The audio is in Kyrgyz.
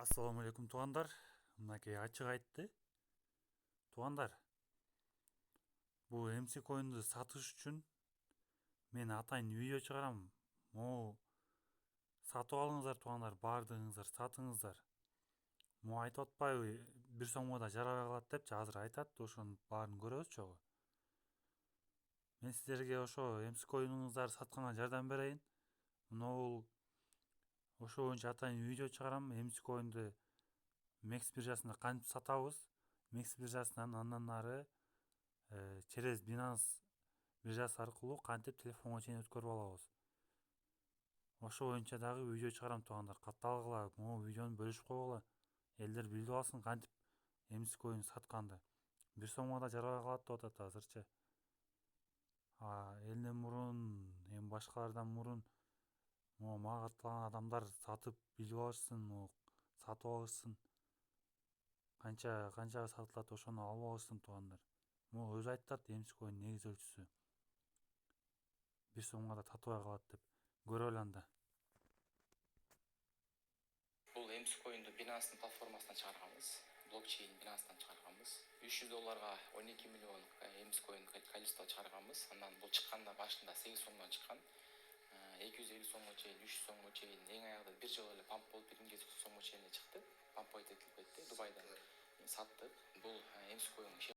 Assalamu алейкум туугандар. Мынакей ачык айтты. Туугандар, бул MC коинду сатыш үчүн мен атайын видео чыгарам. Могу сатып алыңыздар туугандар, баардыгыңыздар сатыңыздар. Могу айтып атпайбы, бир сомго да жарабай калат депчи, азыр айтат. Ошонун баарын көрөбүз чогуу. Мен сиздерге ошо MC коинуңуздарды сатканга жардам берейин. Могу ошо боюнча атайын видео чыгарам. MC коинду Mex биржасында кантип сатабыз? Mex биржасынан андан ары через Binance биржасы аркылуу кантип телефонго чейин өткөрүп алабыз? Ошо боюнча дагы видео чыгарам туугандар. Катталгыла, могу видеону бөлүшүп койгула. Элдер билип алсын кантип MC коин сатканды. Бир сомго да жарабай калат деп атат азырчы. Элден мурун, эми башкалардан мурун могу мага катталган адамдар сатып билип алышсын, сатып алышсын. Канчага сатылат ошону алып алышсын туугандар. Могу өзү айтат MC коин негиз өлчүсү. Бир сомго да татыбай калат деп. Көрөлү анда. Бул MC коинду Binance'дын платформасынан чыгарганбыз. Блокчейн Binance'дан чыгарганбыз. $300 12 миллион MC коин количество чыгарганбыз. Андан бул чыкканда башында 8 сомдон чыккан. 250 сомго чейин, 300 сомго чейин, эң аягында бир жолу эле памп болуп 1 сомго чейин чыкты. Памп этилип кетти Дубайдан. Саттык. Бул MC коин